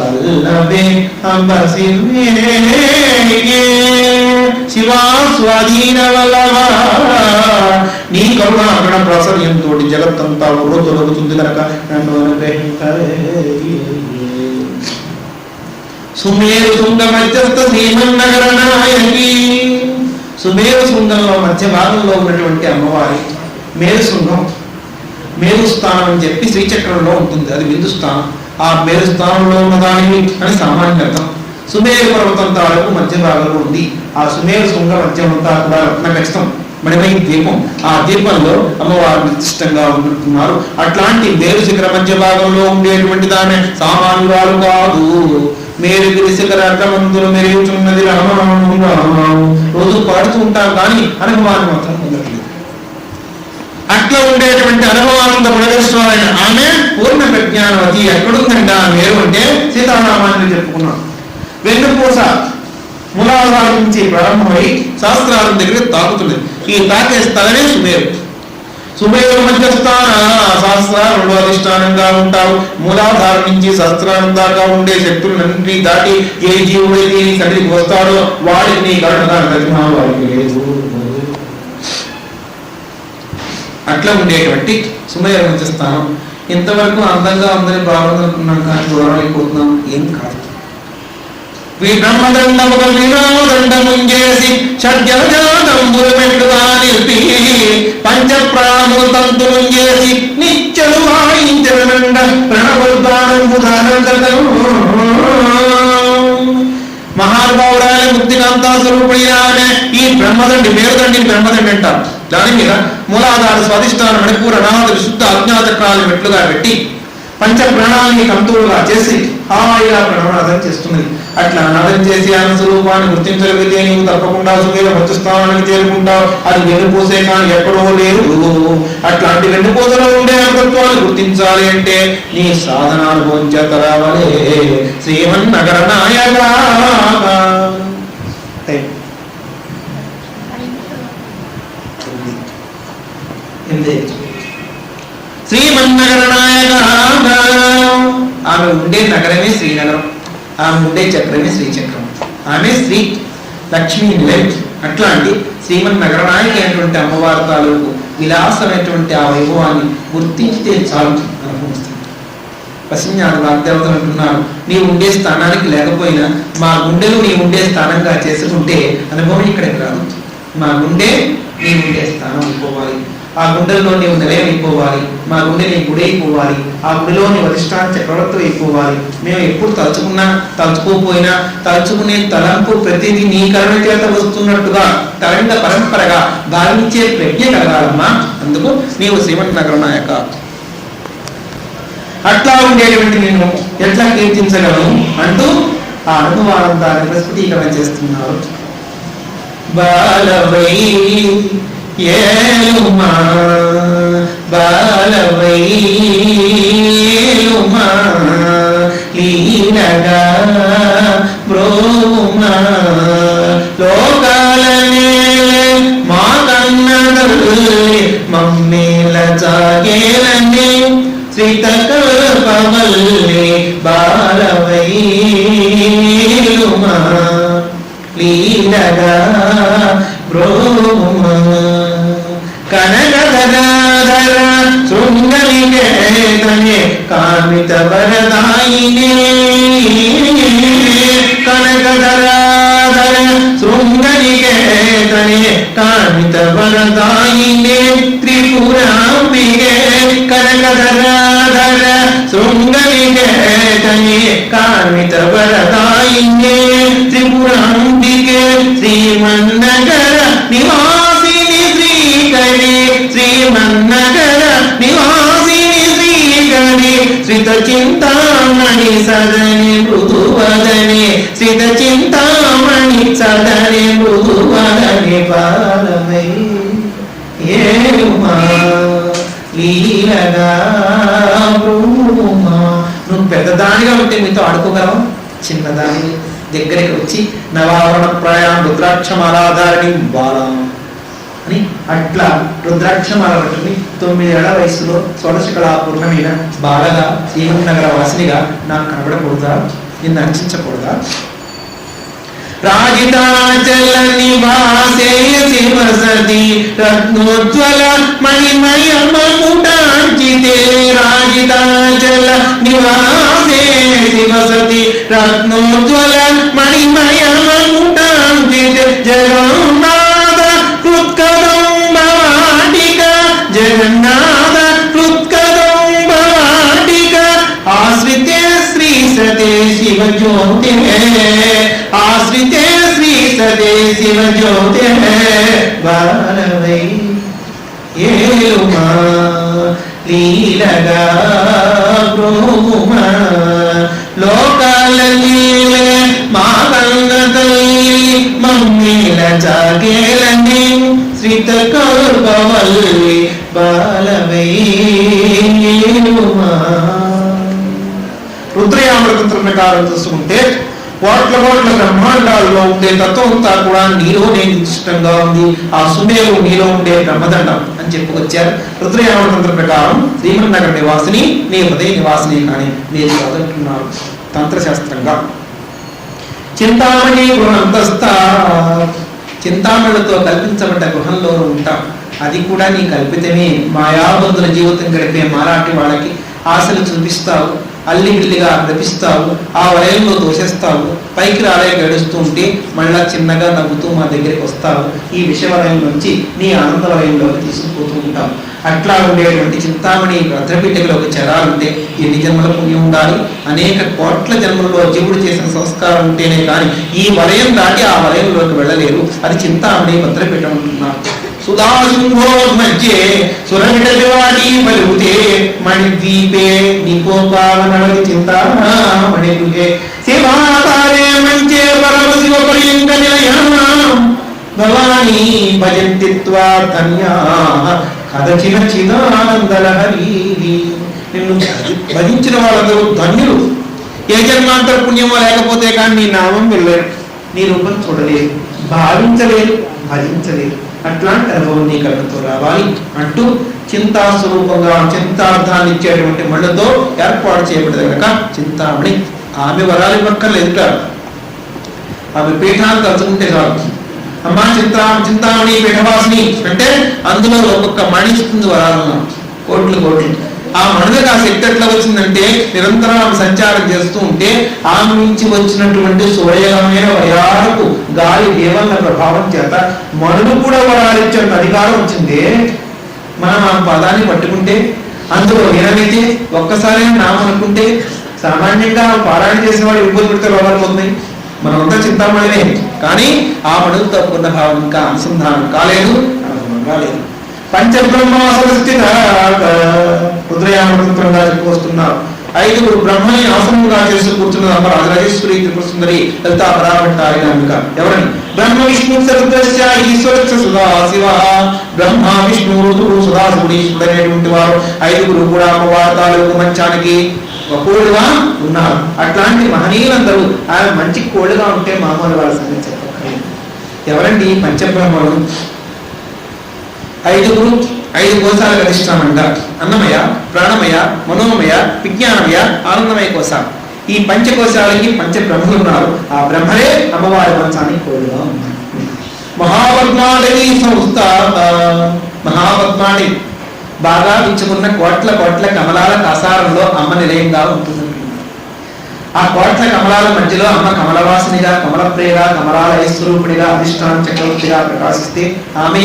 పల్లవే అంబసివే శివా స్వాధీన వల్లభా నీ కరుణాకరణ ప్రాసర్యంతో జగత్తంతా తొలగుతుంది కనుక నన్ను అనుగ్రహించవే. సుమేరు శృంగ మధ్యస్థ శ్రీమన్నగర నాయకి. సుమేరు శృంగంలో మధ్య భాగంలో ఉన్నటువంటి అమ్మవారి మేరు శృంగం, మేరు స్థానం అని చెప్పి శ్రీచక్రంలో ఉంటుంది, అది బిందు స్థానం. ఆ మేరు స్థానంలో ఉన్నదానివి అని సామాన్య అర్థం. సుమేరు పర్వతం తాలూకు మధ్య భాగంలో ఉంది. ఆ సుమేరు శృంగ మధ్యమంతా కూడా రత్నఖచితం మణిమయ దీపం. ఆ దీపంలో అమ్మవారు నిర్దిష్టంగా ఉంటున్నారు. అట్లాంటి మేరు శిఖర మధ్య భాగంలో ఉండేటువంటి దాని సామాన్యురాలు కాదు. మేరు శిఖర అర్థమంతులు మెరుగుతున్నది రామాను రోజు పాడుతూ ఉంటారు, కానీ అనుభవాన్ని మాత్రం పొందట్లేదు. అట్లా ఉండేటువంటి అనుభవానంద పునరేశ్వరైన ఆమె పూర్ణ ప్రజ్ఞానవతి. ఎక్కడుందంట మేరు అంటే సీతారామాన్ని చెప్పుకున్నాం. వెన్నుపూస మూలాధారం నుంచి ప్రారంభమై శాస్త్రారం దగ్గర తాకుతుంది. ఈ తాకే స్థలమే సుమేరు. సుమేరు మధ్యస్థాన శాస్త్రాలు అధిష్టానంగా ఉంటావు. మూలాధారం నుంచి శాస్త్రానం దాకా ఉండే శక్తులన్నింటినీ దాటి ఏ జీవుడైతే సన్నిధికి వస్తాడో వాడికి నీ వాడికి లేదు. అట్లా ఉండేటువంటి సుమేరు మధ్యస్థానం. ఇంతవరకు అందంగా అందరి బాగుందనుకున్నాం, కానీ దూరమైపోతున్నాం. ఏం కాదు. బ్రహ్మదండముగ వినోదండముంజేసి షడ్జలజాతంబులు మెట్టుగా నిలిపి పంచప్రాణులు తంతులుంజేసి నిత్యలు వాయించనండ ప్రణవద్వానంబుధానందం. మహానుభావురాలే ముక్తికాంతా స్వరూపుడైన ఆమె ఈ బ్రహ్మదండి మేరుదండిని బ్రహ్మదండి అంటారు. దాని మీద మూలాధార స్వాధిష్టాన మణిపూర అనాథ విశుద్ధ అజ్ఞాచక్రాలు మెట్లుగా పెట్టి పంచ ప్రాణాలని కంతులుగా చేసి హాయిగా ప్రణవనాదం చేస్తున్నది. అట్లా నాదం చేసి ఆయన స్వరూపాన్ని గుర్తించగలిగితే నీవు తప్పకుండా సుమేర మధ్యస్థానానికి చేరుకుంటావు. అది వెన్నుపూసే కానీ ఎక్కడో లేదు. అట్లాంటి వెన్నుపూసలో ఉండే అమృత్వాన్ని గుర్తించాలి అంటే నీ సాధనానుభవం చేత రావాలే. శ్రీమన్నగర నాయక శ్రీమన్నగర నాయక. ఆమె ఉండే నగరమే శ్రీనగరం, ఆమె ఉండే చక్రమే శ్రీచక్రం, ఆమె శ్రీ లక్ష్మీ నిలయం. అట్లాంటి శ్రీమన్నగర నాయక అయినటువంటి అమ్మవారి తాలూకు విలాసమైనటువంటి ఆ వైభవాన్ని గుర్తించితే చాలు అనుభవిస్తుంది. పసిజ్ఞాన వాగ్దేవతలు అంటున్నారు, నీ ఉండే స్థానానికి లేకపోయినా మా గుండెలు నీ ఉండే స్థానంగా చేసుకుంటే అనుభవం ఇక్కడికి రాదు. మా గుండె నీ ఉండే స్థానం అయిపోవాలి. ఆ గుండెల్లో నీవు నిలయం అయిపోవాలి. మా గుండె నీ గుడి అయిపోవాలి. ఆ గుడిలో నీ అధిష్టాన చక్రవర్తి అయిపోవాలి. మేము ఎప్పుడు తలుచుకున్నా తలుచుకోపోయినా తలుచుకునే తలంపు ప్రతిదీ నీ కరుణ చేత వస్తున్నట్టుగా తరంగ పరంపరగా భావించే ప్రజ్ఞ కలగాలమ్మా. అందుకు నీవు శ్రీమన్నగర నాయక. అట్లా ఉండేటువంటి నేను ఎట్లా కీర్తించగలను అంటూ ఆ అనుభవానందాన్ని ప్రస్ఫుటీకరణ చేస్తున్నారు. బాలవై ఏలుమా బాలవై ఏలుమా లీనగా బ్రోమా లోకాలనే మా కన్నదల్లి మమ్మేల జాగేలనే శ్రీతకల్పవల్లి బాలవై ఏలుమా లీనగా బ్రోమా కనకధరాధర శృంగలికేతనే కామిత వరదాయినే కనకధరాధర శృంగలికేతనే కామిత వరదాయినే త్రిపురాంబికే కనకధరాధర శృంగలికేతనే కామిత వరదాయినే త్రిపురాంబికే శ్రీమన్నగర నివాసిని శ్రీకరి శ్రీమన్నగర నివాసిని శ్రీకరి శ్రిత చింతామణి సదని మృదువదనే శ్రిత చింతామణి సదని మృదువదనే బాలవై ఏలుమా లీలగా బ్రూమా. నువ్వు పెద్దదానిగా ఉంటే మీతో ఆడుకోగలవా? చిన్నదాని దగ్గరికి వచ్చి నవావరణ ప్రయాణ రుద్రాక్షమాలాధారిణి బాలా అని అట్లా రుద్రాక్షమాల పట్టుకుని 9 ఏళ్ల వయసులో షోడశ కళా పూర్ణమైన బాలగా శ్రీమన్నగర వాసినిగా నాకు కనబడకూడదా? నిన్ను అర్చించకూడదా? రాజితాచల నివాసే శివసతి రత్నోజ్వల మణిమయ మకుటాంచితే రాజితాచల నివాసే శివసతి రత్నోజ్వల మణిమయ మకుటాంచితే జగన్నాథ కృత్కదంబవాటిక జగన్నాథ కృత్కదంబవాటిక ఆశ్రితే శ్రీ సతే శివ జ్యోతి ఆశ్రితే శ్రీ సదే శివ జ్యోతి బాలవై ఏలుమా లీలగా బ్రోమా లోకాల నీలే మా గంగ తల్లి మమ్మీల చాగేలని శ్రీత కౌర్వల్లి బాలవై ఏలుమా. రుద్రయామృతం ప్రకారం చూసుకుంటే కోట్ల కోట్ల బ్రహ్మాండాల్లో ఉండే తత్వం అంతా కూడా నీలోనే నిశ్చితంగా ఉంది. ఆ సుమేరు నీలో ఉండే బ్రహ్మదండం అని చెప్పుకొచ్చారు. రుద్రయామతంత్ర ప్రకారం శ్రీమన్నగర్ నివాసిని నీ హృదయ నివాసిని కానీ మీరు చదువుతున్నారు తంత్రశాస్త్రంగా. చింతామణి గృహంతస్థ చింతామణులతో కల్పించబడ్డ గృహంలో ఉంటాం. అది కూడా నీ కల్పితమే. మాయాబంధుల జీవితం గడిపే మాలాంటి వాళ్ళకి ఆశలు చూపిస్తావు, అల్లిగిల్లిగా నడిపిస్తావు, ఆ వలయంలో దోషిస్తావు, పైకి రాలే గడుస్తూ ఉంటే మళ్ళా చిన్నగా నవ్వుతూ మా దగ్గరికి వస్తావు. ఈ విష వలయం నుంచి నీ ఆనంద వలయంలోకి తీసుకుపోతూ ఉంటావు. అట్లా ఉండేటువంటి చింతామణి భద్రపీఠికలోకి చేరాలంటే ఎన్ని జన్మల పుణ్యం ఉండాలి? అనేక కోట్ల జన్మలలో జీవుడు చేసిన సంస్కారం ఉంటేనే కానీ ఈ వలయం దాటి ఆ వలయంలోకి వెళ్ళలేరు. అది చింతామణి భద్రపీఠం అంటున్నారు. సుధాశుంభోర్మధ్యే సురవిటవాటి బలుతే మణిద్వీపే నికోపావనవతి చింతామణి గృహే శివాకారే మంచే పరమశివ పర్యంక నిలయాం భవానీ భజంతి త్వా ధన్యాః కదచిన చిదానందలహరీ. నిన్ను భజించిన వాళ్ళందరూ ధన్యులు. ఏ జన్మాంతర పుణ్యమో లేకపోతే కానీ నీ నామం వెళ్ళలేరు, నీ రూపం చూడలేరు, భావించలేరు, భజించలేరు. అట్లాంటి అనుభవం నీ కళ్ళతో రావాలి అంటూ చింతాస్వరూపంగా చింతార్థాన్ని ఇచ్చేటువంటి మళ్ళతో ఏర్పాటు చేయబడింది కనుక చింతామణి. ఆమె వరాలు పక్కర్లేదు, ఆమె పీఠాన్ని తలుచుకుంటే చాలు. అమ్మా చింతామణి పీఠవాసిని అంటే అందులో ఒక్కొక్క మణి ఇస్తుంది వరాలను, కోట్లు కోట్లు. ఆ మణులకు ఆ శక్తి ఎట్లా వచ్చిందంటే నిరంతరం ఆమె సంచారం చేస్తూ ఉంటే ఆమె నుంచి వచ్చినటువంటి సూర్యమైన వయాలకు గాలి దేవల్ల ప్రభావం చేత మణులు కూడా వరాలిచ్చే అధికారం వచ్చింది. మనం ఆ పదాన్ని పట్టుకుంటే అందులో వినమైతే ఒక్కసారి నామం అనుకుంటే సామాన్యంగా పారాయణ చేసిన వాడు ఇబ్బంది పెడితే రోగాలు పోతున్నాయి. మనమంతా చింతామణినే, కానీ ఆ మణులతో పూర్ణ భావం ఇంకా అనుసంధానం కాలేదు, అనుభవం కాలేదు. పంచబ్రహ్మాసనస్థిత రుద్రయామృతంగా చెప్పుకొస్తున్నారు. 5 బ్రహ్మని ఆసనంగా చేసి కూర్చున్నది అమ్మ రాజరాజేశ్వరి త్రిపుర సుందరి లలితా పరాభట్టారి నామిక. ఎవరని? బ్రహ్మ విష్ణు సరుద్రస్య ఈశ్వరస్య సుధా శివ. బ్రహ్మ విష్ణు రుద్రుడు సుధాశివుడు ఈశ్వరుడు అనేటువంటి వారు 5 కూడా అమ్మవారి తాలూకు మంచానికి కోడుగా ఉన్నారు. అట్లాంటి మహనీయులందరూ ఆయన మంచి కోడుగా ఉంటే మామూలు వాళ్ళ సంగతి చెప్పక్కర్లేదు. ఎవరండి పంచబ్రహ్మలు? 5 కోశాలు గరిష్టామంట. అన్నమయ, ప్రాణమయ, మనోమయ, విజ్ఞానమయ, ఆనందమయ కోశాలు. ఈ పంచకోశాలకి పంచబ్రహ్మలు ఉన్నారు. ఆ బ్రహ్మలే అమ్మవారి మంచానికి కోడుగా ఉన్నారు. మహాపద్మాడవి సంస్థ మహాపద్మాడి బాగా విచ్చుకున్న కోట్ల కోట్ల కమలాల కాసారంలో అమ్మ నిలయంగా ఉంటుందంటున్నారు. ఆ కోట్ల కమలాల మధ్యలో అమ్మ కమలవాసినిగా, కమలప్రియగా, కమలాల ఐస్వరూపుడిగా, అధిష్టాన చక్రవర్తిగా ప్రకాశిస్తే ఆమె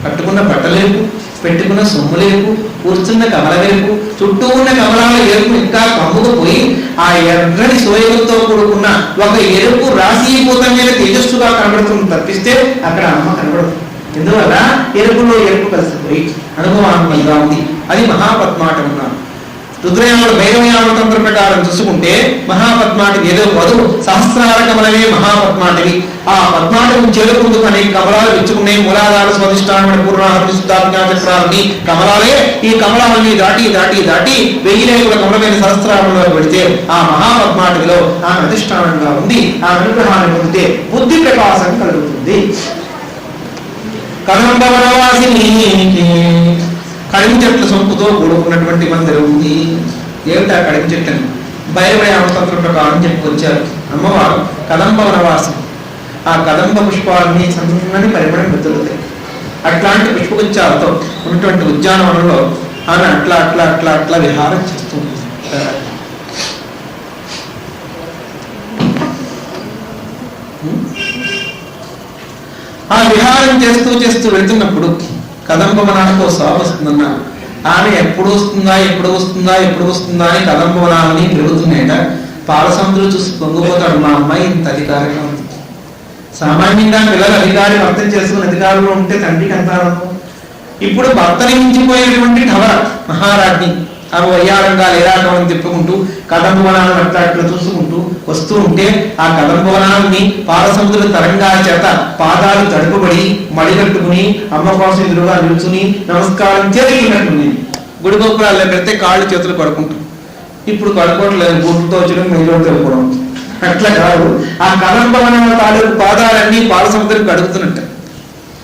కట్టుకున్న బట్టలేపు, పెట్టుకున్న సొమ్ములేపు, కూర్చున్న కమలవేపు, చుట్టూ ఉన్న కమలాల ఎరుపు ఇంకా కమ్ముకు పోయి ఆ ఎర్రని సోయలతో కూడుకున్న ఒక ఎరుపు రాశీభూతం మీద తేజస్సుగా కనబడుతుంది తప్పిస్తే అక్కడ అమ్మ కనబడదు. ఎందువల్ల ఎరుపులో ఎరుపు కలిసిపోయి అనుభవానుభవంగా ఉంది. అది మహాపద్మాటం అన్నారు. రుద్రయాముడు భైరవయామతంత్ర ప్రకారం చూసుకుంటే మహాపద్మాటికి ఏదో వధువు సహస్రార కమలమే మహాపద్మాటివి. ఆ పద్మాటం చేరుకుందుకు అనేక కమలాలు విచ్చుకునే మూలాధార స్వధిష్టాన పూర్ణాహి శుద్ధాజ్ఞాచక్రాలని కమలాలే. ఈ కమలాలని దాటి దాటి దాటి 1000 రేకుల కమలమైన సహస్రారంలో పెడితే ఆ మహాపద్మాటిలో ఆమె అధిష్టానంగా ఉంది. ఆ అనుగ్రహాన్ని పొందితే బుద్ధి ప్రకాశం కలుగుతుంది. కదంబవనవాసిని కడిమి చెట్ల సొంపుతో కూడుకున్నటువంటి మందిరం ఉంది. ఏమిటా కడిమి చెట్లని? భైరవయామతంత్ర ప్రకారం చెప్పుకొచ్చారు. అమ్మవారు కదంబ వనవాసం, ఆ కదంబ పుష్పాలని సన్నని పరిమళం వెతులుతాయి. అట్లాంటి పుష్పగుచ్చాలతో ఉన్నటువంటి ఉద్యానవనంలో ఆమె అట్లా అట్లా అట్లా అట్లా విహారం చేస్తుంది. ఆ విహారం చేస్తూ చేస్తూ వెళ్తున్నప్పుడు కదంబ వనానికి ఓ శోభ వస్తుందన్నారు. ఆమె ఎప్పుడు వస్తుందా ఎప్పుడు వస్తుందా ఎప్పుడు వస్తుందా అని కదంబ వనాలని పెరుగుతున్నాయట. పాలసముద్రులు చూసి పొంగిపోతాడు, మా అమ్మాయి ఇంత అధికారిగా ఉంది. సామాన్యంగా పిల్లలు అధికారం అర్థం చేసుకుని అధికారంలో ఉంటే తండ్రికి ఎంత ఆనందం. ఇప్పుడు భర్తని మించిపోయినటువంటి ఢవర మహారాజ్ని ఆమె వయ్యారంగా లేరాటం తిప్పుకుంటూ కదంబ వనాలను అట్లా అట్లా చూసుకుంటూ వస్తూ ఉంటే ఆ కదంబ వనాన్ని పాలసముద్ర తరంగాల చేత పాదాలు తడుపుబడి మడిగట్టుకుని అమ్మ కోసం ఎదురుగా నిల్చుని నమస్కారం చేస్తున్నట్టుంది. గుడి గోపురాల్లో పెడితే కాళ్ళు చేతులు కడుకుంటాం. ఇప్పుడు కడుకోవట్లేదు, గుడ్డుతో వచ్చడం మెయిలో తెలుపుకోవడం. అట్లా కాదు, ఆ కదంబ వనాల తాలూకు పాదాలన్నీ పాలసముద్రం కడుగుతున్నట్టు.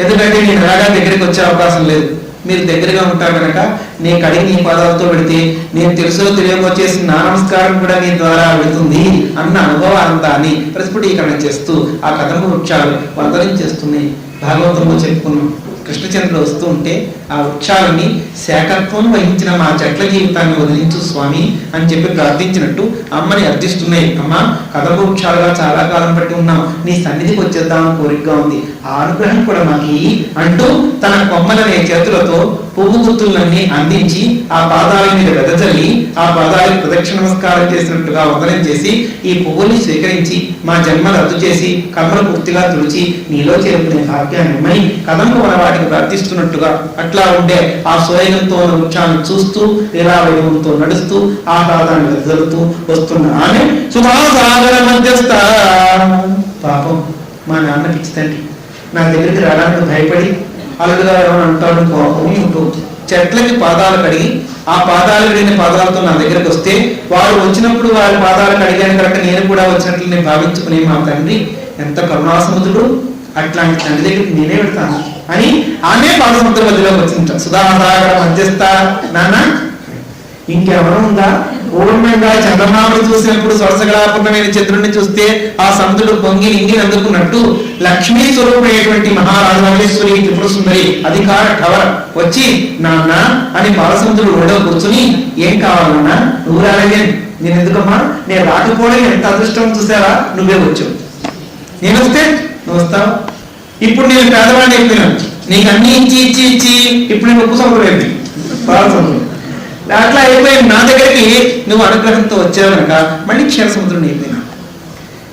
ఎందుకంటే నేను రాగా దగ్గరికి వచ్చే అవకాశం లేదు, మీరు దగ్గరగా ఉంటారు కనుక నేను కడిగి నీ పాదాలతో పెడితే నేను తెలుసో తెలియకో చేసి నా నమస్కారం కూడా నీ ద్వారా వెళుతుంది అన్న అనుభవానందాన్ని ప్రస్ఫుటీకరణ చేస్తూ ఆ కదంబ వృక్షాలు వందరించేస్తున్నాయి. భాగవతంలో చెప్పుకున్నాం, కృష్ణచంద్రుడు వస్తూ ఉంటే ఆ వృక్షాలని శాఖత్వం వహించిన మా చెట్ల జీవితాన్ని వదిలించు స్వామి అని చెప్పి ప్రార్థించినట్టు అమ్మని అర్థిస్తున్నాయి. అమ్మ, కదంబ వృక్షాలుగా చాలా కాలం పట్టి ఉన్నాం, నీ సన్నిధికి వచ్చేద్దామని కోరికగా ఉంది, ఆ అనుగ్రహం కూడా మాకి అంటూ తన కొమ్మలనే చేతులతో పువ్వు గుర్తులన్నీ అందించి ఆ పాదాల మీద వెదజల్లి ఆ పాదాలకు ప్రదక్షిణ నమస్కారం చేసినట్టుగా వందనం చేసి ఈ పువ్వుల్ని స్వీకరించి మా జన్మ రద్దు చేసి కర్మలు పూర్తిగా తుడిచి నీలో చేరుకునే భాగ్యాన్ని కదంబ వనవాటికి ప్రార్థిస్తున్నట్టుగా అట్లా ఉండే ఆ సోయగంతో ఉన్న వృక్షాన్ని చూస్తూ లీలావైభవంతో నడుస్తూ ఆహ్లాదాన్ని వెదజల్లుతూ వస్తున్న ఆమె సుధాసాగర మధ్యస్థ. పాపం మా నాన్న పిచ్చి తండ్రి నా దగ్గరికి రావడానికి భయపడి అలుగుగా ఏమైనా అంటాడు కోపం ఉంటూ చెట్లకి పాదాలు కడిగి ఆ పాదాలు కడిగిన పాదాలతో నా దగ్గరకు వస్తే వారు వచ్చినప్పుడు వారి పాదాలు కడిగాను కనుక నేను కూడా వచ్చినట్లు నేను భావించుకునే మా తండ్రి ఎంత కరుణాసముద్రుడు, అట్లాంటి తండ్రి దగ్గరికి నేనే వెళ్తాను అని ఆమె పాదసముద్ర మధ్యలోకి వచ్చింట. సుధాసాగర మధ్యస్థ. నాన్న ఇంకెవరు ఉందా? పూర్ణంగా చంద్రమాను చూసినప్పుడు స్వరసగలాపూర్ణమైన చంద్రుడిని చూస్తే ఆ సముద్రుడు పొంగి నింగి అందుకున్నట్టు లక్ష్మీ స్వరూపమైనటువంటి మహారాజేశ్వరి త్రిపుర సుందరి అధికార ఠవర వచ్చి నాన్న అని పాలసముద్రుడు ఒళ్ళో కూర్చుని ఏం కావాలన్నా నువ్వు రాలేదే, నేను ఎందుకమ్మా, నేను రాకపోవడం ఎంత అదృష్టం చూసావా, నువ్వే వచ్చావు, నేను వస్తే నువ్వు వస్తావు. ఇప్పుడు నేను పేదవాడిని అయిపోయినాను, నీకు అన్ని ఇచ్చి ఇచ్చి ఇచ్చి ఇప్పుడు నేను ఉప్పు సముద్రం అయిపోయింది పాలసముద్రం అట్లా అయిపోయి నా దగ్గరికి నువ్వు అనుగ్రహంతో వచ్చావు కనుక మళ్ళీ క్షీర సముద్రం అయిపోయినా.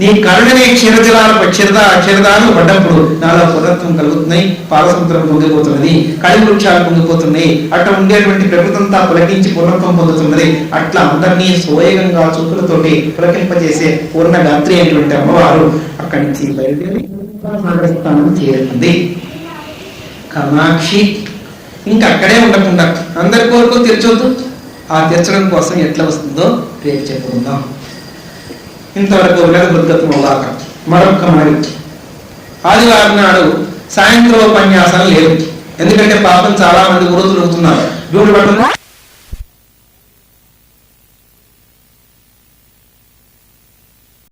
నీ కరుణనే క్షీరదాలు పడ్డప్పుడు నాలో పురత్వం కలుగుతున్నాయి, పాలసముద్రం పొంగిపోతున్నది, కళి వృక్షాలు పొంగిపోతున్నాయి, అట్లా ఉండేటువంటి ప్రకృతంతా పులకించి పూర్ణత్వం పొందుతున్నది. అట్లా అందరినీ సోయగంగా చూపులతోటి పులకింపజేసే పూర్ణ గాత్రి అయినటువంటి అమ్మవారు అక్కడి నుంచి బయలుదేరి స్థానం చేరుతుంది. కామాక్షి ఇంకా అక్కడే ఉండకుండా అందరి కోరికలు తీర్చొద్దు, ఆ తీర్చడం కోసం ఎట్లా వస్తుందో రేపు చెప్పుకుందాం. ఇంతవరకు ఉద్గతం అవ్వాక మరొక మరి ఆదివారం నాడు సాయంత్రం ఉపన్యాసం లేదు, ఎందుకంటే పాపం చాలా మంది ఊరు తిరుగుతున్నారు.